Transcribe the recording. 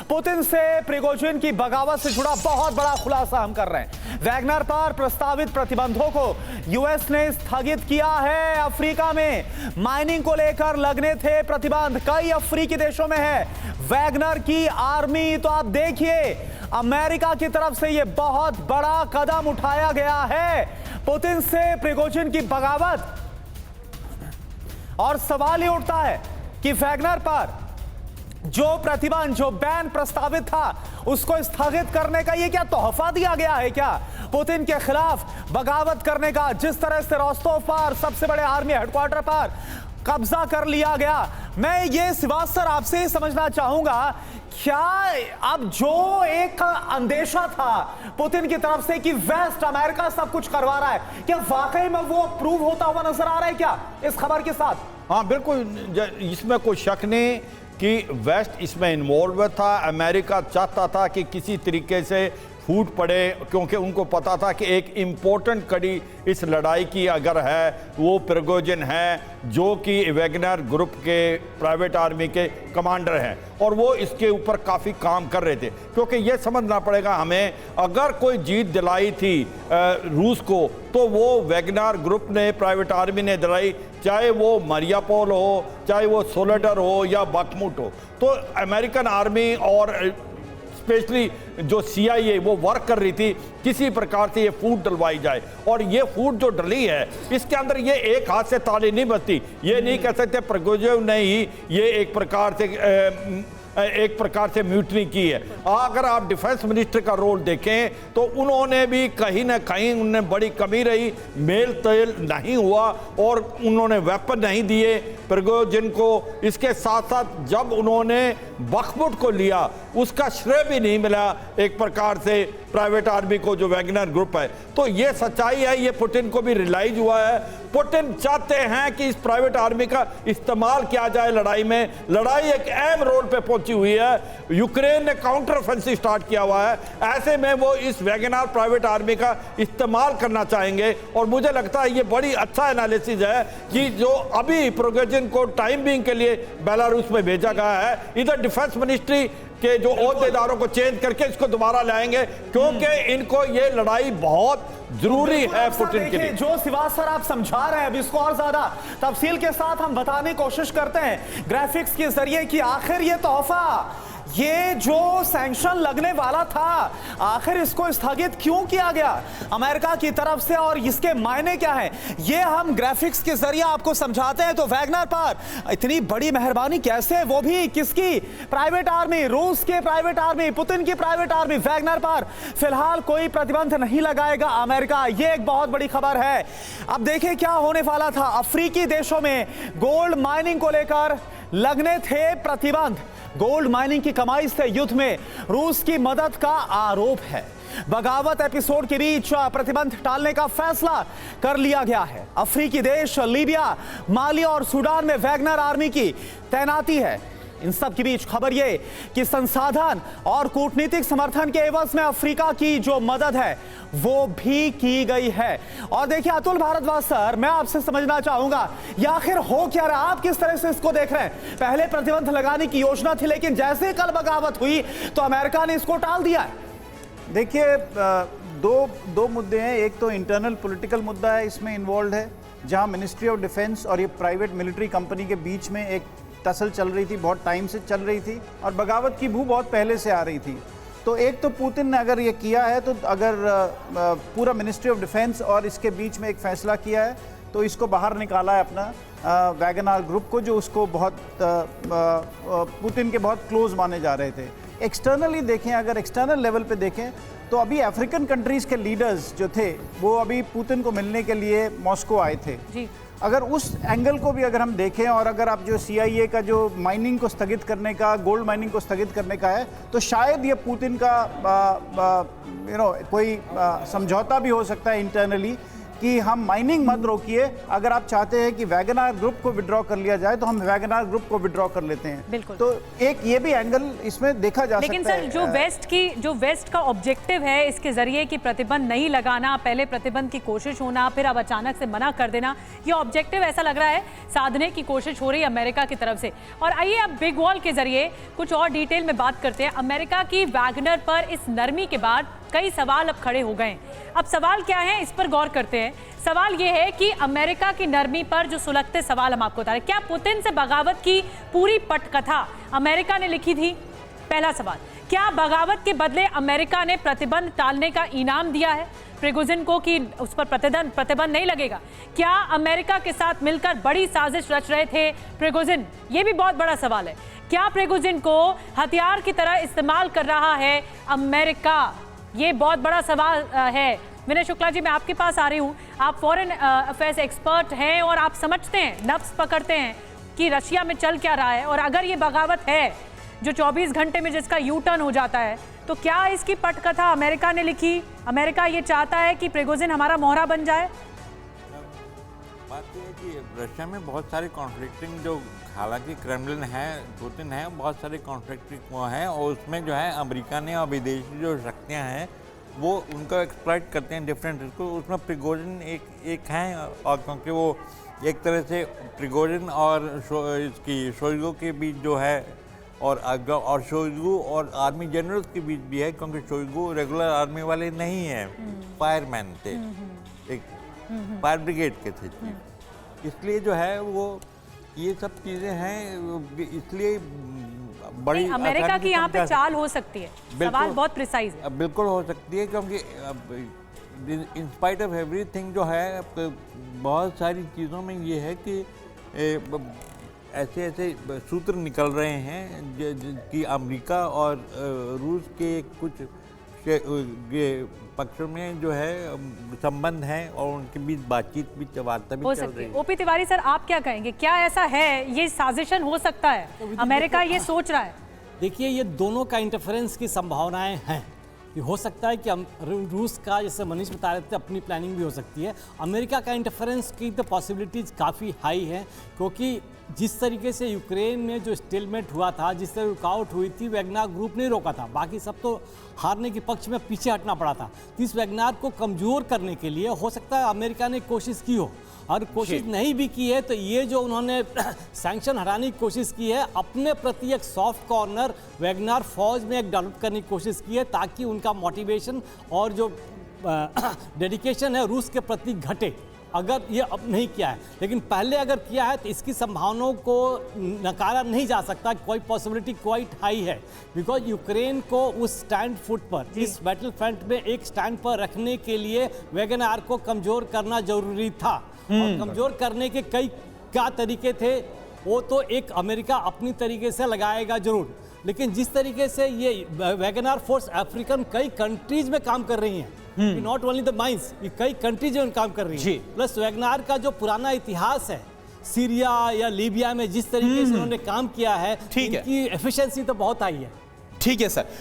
Putin से Prigozhin की बगावत से जुड़ा बहुत बड़ा खुलासा हम कर रहे हैं। वैगनर पर प्रस्तावित प्रतिबंधों को यूएस ने स्थगित किया है। अफ्रीका में माइनिंग को लेकर लगने थे प्रतिबंध, कई अफ्रीकी देशों में है वैगनर की आर्मी। तो आप देखिए, अमेरिका की तरफ से यह बहुत बड़ा कदम उठाया गया है, पुतिन से प्रिगोजिन की बगावत। और सवाल ये उठता है कि वैगनर पर जो प्रतिबंध, जो बैन प्रस्तावित था, उसको स्थगित करने का ये क्या तोहफा दिया गया है क्या पुतिन के खिलाफ बगावत करने का? जिस तरह से रोस्तोव पर, सबसे बड़े आर्मी हेडक्वार्टर पर कब्जा कर लिया गया। मैं ये श्रीवास्तव आपसे ही समझना चाहूंगा, क्या अब जो एक अंदेशा था पुतिन की तरफ से कि वेस्ट अमेरिका सब कुछ करवा रहा है, क्या वाकई में वो प्रूव होता हुआ नजर आ रहा है क्या इस खबर के साथ? हाँ बिल्कुल, इसमें कोई शक नहीं कि वेस्ट इसमें इन्वॉल्व था। अमेरिका चाहता था कि किसी तरीके से फूट पड़े, क्योंकि उनको पता था कि एक इम्पोर्टेंट कड़ी इस लड़ाई की अगर है वो प्रिगोजिन है, जो कि वैगनर ग्रुप के प्राइवेट आर्मी के कमांडर हैं, और वो इसके ऊपर काफ़ी काम कर रहे थे। क्योंकि ये समझना पड़ेगा हमें, अगर कोई जीत दिलाई थी रूस को, तो वो वैगनर ग्रुप ने, प्राइवेट आर्मी ने दिलाई, चाहे वो मारियापोल हो, चाहे वो सोलेडर हो या बखमुट हो। तो अमेरिकन आर्मी और स्पेशली जो CIA वो वर्क कर रही थी किसी प्रकार से ये फूट डलवाई जाए। और ये फूट जो डली है, इसके अंदर ये एक हाथ से ताली नहीं बजती। ये नहीं कह सकते प्रिगोजिन ने ही ये एक प्रकार से म्यूटनी की है। अगर आप डिफेंस मिनिस्टर का रोल देखें तो उन्होंने भी कहीं ना कहीं उन्हें बड़ी कमी रही, मेल तेल नहीं हुआ और उन्होंने वेपन नहीं दिए प्रिगोजिन को। इसके साथ साथ जब उन्होंने बखमुट को लिया, उसका श्रेय भी नहीं मिला एक प्रकार से प्राइवेट आर्मी को, जो वैगनर ग्रुप है। तो ये सच्चाई है, ये पुतिन को भी रियलाइज हुआ है। पुतिन चाहते हैं कि इस प्राइवेट आर्मी का इस्तेमाल किया जाए लड़ाई में। लड़ाई एक अहम रोल पे पहुंची हुई है, यूक्रेन ने काउंटर ऑफेंसिव स्टार्ट किया हुआ है। ऐसे में वो इस वैगनर प्राइवेट आर्मी का इस्तेमाल करना चाहेंगे। और मुझे लगता है ये बड़ी अच्छा एनालिसिस है कि जो अभी प्रिगोजिन को टाइम बीइंग के लिए बेलारूस में भेजा गया है, इधर डिफेंस मिनिस्ट्री के जो ओहदेदारों को चेंज करके इसको दोबारा लाएंगे, क्योंकि इनको ये लड़ाई बहुत जरूरी है पुतिन के लिए। जो श्रीवास्तव आप समझा रहे हैं, अब इसको और ज्यादा तफसील के साथ हम बताने की कोशिश करते हैं ग्राफिक्स के जरिए कि आखिर ये तोहफा, ये जो सैंक्शन लगने वाला था, आखिर इसको स्थगित क्यों किया गया अमेरिका की तरफ से और इसके मायने क्या हैं, ये हम ग्राफिक्स के जरिए आपको समझाते हैं। तो वैगनर पर इतनी बड़ी मेहरबानी कैसे, वो भी किसकी? प्राइवेट आर्मी, रूस के प्राइवेट आर्मी, पुतिन की प्राइवेट आर्मी। वैगनर पर फिलहाल कोई प्रतिबंध नहीं लगाएगा अमेरिका, ये एक बहुत बड़ी खबर है। अब देखिए क्या होने वाला था। अफ्रीकी देशों में गोल्ड माइनिंग को लेकर लगने थे प्रतिबंध। गोल्ड माइनिंग की कमाई से युद्ध में रूस की मदद का आरोप है। बगावत एपिसोड के बीच प्रतिबंध टालने का फैसला कर लिया गया है। अफ्रीकी देश लीबिया, माली और सूडान में वैगनर आर्मी की तैनाती है। इन सब के बीच खबर यह कि संसाधन और कूटनीतिक समर्थन के एवज में अफ्रीका की जो मदद है वो भी की गई है। और देखिए अतुल भारद्वाज सर, मैं आपसे समझना चाहूंगा ये आखिर हो क्या रहा, आप किस तरह से इसको देख रहे हैं? पहले प्रतिबंध लगाने की योजना थी, लेकिन जैसे कल बगावत हुई तो अमेरिका ने इसको टाल दिया है। देखिए, दो मुद्दे हैं। एक तो इंटरनल पॉलिटिकल मुद्दा है, इसमें इन्वॉल्व है, जहां मिनिस्ट्री ऑफ डिफेंस और ये प्राइवेट मिलिट्री कंपनी के बीच में एक टसल चल रही थी, बहुत टाइम से चल रही थी, और बगावत की बू बहुत पहले से आ रही थी। तो एक तो पुतिन ने अगर ये किया है, तो अगर पूरा मिनिस्ट्री ऑफ डिफेंस और इसके बीच में एक फैसला किया है, तो इसको बाहर निकाला है अपना वैगनर ग्रुप को, जो उसको बहुत पुतिन के बहुत क्लोज माने जा रहे थे। एक्सटर्नली देखें, अगर एक्सटर्नल लेवल पे देखें, तो अभी अफ्रीकन कंट्रीज़ के लीडर्स जो थे वो अभी पुतिन को मिलने के लिए मॉस्को आए थे जी। अगर उस एंगल को भी अगर हम देखें, और अगर आप जो CIA का जो माइनिंग को स्थगित करने का, गोल्ड माइनिंग को स्थगित करने का है, तो शायद ये पुतिन का कोई समझौता भी हो सकता है इंटरनली कि हम माइनिंग मत रोकिए, अगर आप चाहते हैं कि वैगनार ग्रुप को विड्रॉ कर लिया जाए तो हम वैगनार ग्रुप को विड्रॉ कर लेते हैं। बिल्कुल। तो एक ये भी एंगल इसमें देखा जा सकता है। लेकिन सर जो वेस्ट का ऑब्जेक्टिव है इसके जरिए कि प्रतिबंध नहीं लगाना, पहले प्रतिबंध की कोशिश होना, फिर अब अचानक से मना कर देना, ये ऑब्जेक्टिव ऐसा लग रहा है साधने की कोशिश हो रही है अमेरिका की तरफ से। और आइए अब बिग वॉल के जरिए कुछ और डिटेल में बात करते हैं। अमेरिका की वैगनर पर इस नरमी के बाद कई सवाल अब खड़े हो गए। अब सवाल क्या है, इस पर गौर करते हैं। सवाल यह है कि अमेरिका की नरमी पर जो सुलगते सवाल हम आपको बता रहे हैं, क्या पुतिन से बगावत की पूरी पटकथा अमेरिका ने लिखी थी? पहला सवाल, क्या बगावत के बदले अमेरिका ने प्रतिबंध टालने का इनाम दिया है प्रिगोजिन को कि उस पर प्रतिबंध नहीं लगेगा? क्या अमेरिका के साथ मिलकर बड़ी साजिश रच रहे थे प्रिगोजिन? ये भी बहुत बड़ा सवाल है। क्या प्रिगोजिन को हथियार की तरह इस्तेमाल कर रहा है अमेरिका? ये बहुत बड़ा सवाल है। विनय शुक्ला जी, मैं आपके पास आ रही हूँ। आप फॉरेन अफेयर्स एक्सपर्ट हैं और आप समझते हैं, नब्ज पकड़ते हैं कि रशिया में चल क्या रहा है। और अगर ये बगावत है जो 24 घंटे में जिसका यू टर्न हो जाता है, तो क्या इसकी पटकथा अमेरिका ने लिखी? अमेरिका ये चाहता है कि प्रिगोजिन हमारा मोहरा बन जाए? बात यह है कि रशिया में बहुत सारे कॉन्फ्लिक्टिंग, जो हालांकि क्रेमलिन है, पुतिन है, बहुत सारे कॉन्फ्लिक्टिंग वो हैं, और उसमें जो है अमेरिका ने और विदेशी जो शक्तियाँ हैं वो उनको एक्सप्लॉइट करते हैं डिफरेंट इसको। उसमें प्रिगोजिन एक हैं, और क्योंकि वो एक तरह से प्रिगोजिन और इसकी शोइगु के बीच जो है, और शोइगु और आर्मी जनरल्स के बीच भी है, क्योंकि शोइगु रेगुलर आर्मी वाले नहीं हैं, फायरमैन थे, एक फायर ब्रिगेड के थे। इसलिए जो है वो ये सब चीज़ें हैं, इसलिए बड़ी अमेरिका की यहाँ पे चाल हो सकती है। सवाल बहुत प्रिसाइज है। बिल्कुल हो सकती है, क्योंकि इन स्पाइट ऑफ एवरीथिंग जो है, बहुत सारी चीज़ों में ये है कि ऐसे सूत्र निकल रहे हैं कि अमेरिका और रूस के कुछ पक्षों में जो है संबंध है, और उनके बीच बातचीत भी, वार्ता भी चल रही है। ओपी तिवारी सर, आप क्या कहेंगे? क्या ऐसा है, ये साजिशन हो सकता है, अमेरिका ये सोच रहा है? देखिए, ये दोनों का इंटरफेरेंस की संभावनाएं हैं कि हो सकता है कि रूस का, जैसे मनीष बता रहे थे, अपनी प्लानिंग भी हो सकती है। अमेरिका का इंटरफेरेंस की तो पॉसिबिलिटीज़ काफ़ी हाई है, क्योंकि जिस तरीके से यूक्रेन में जो स्टेलमेट हुआ था, जिस तरह रुकावट हुई थी, वैगनार ग्रुप ने रोका था, बाकी सब तो हारने के पक्ष में पीछे हटना पड़ा था। तो इस वैगनार को कमज़ोर करने के लिए हो सकता है अमेरिका ने कोशिश की हो, और कोशिश नहीं भी की है तो ये जो उन्होंने सैंक्शन हटाने की कोशिश की है, अपने प्रति एक सॉफ्ट कॉर्नर वैगनार फौज में एक डेवलप करने की कोशिश की है, ताकि उनका मोटिवेशन और जो डेडिकेशन है रूस के प्रति घटे। अगर ये अब नहीं किया है, लेकिन पहले अगर किया है तो इसकी संभावनाओं को नकारा नहीं जा सकता। कोई पॉसिबिलिटी क्वाइट हाई है, बिकॉज यूक्रेन को उस स्टैंड फुट पर, इस बैटल फ्रंट में एक स्टैंड पर रखने के लिए वैगनार को कमज़ोर करना जरूरी था। और कमज़ोर करने के कई क्या तरीके थे, वो तो एक अमेरिका अपनी तरीके से लगाएगा जरूर, लेकिन जिस तरीके से ये वैगनार फोर्स अफ्रीकन कई कंट्रीज में काम कर रही हैं, नॉट ओनली द माइंस, ये कई कंट्रीज में काम कर रही है। प्लस वैगनार का जो पुराना इतिहास है, सीरिया या लीबिया में जिस तरीके से उन्होंने काम किया है, इनकी एफिशिएंसी तो बहुत आई है। ठीक है सर।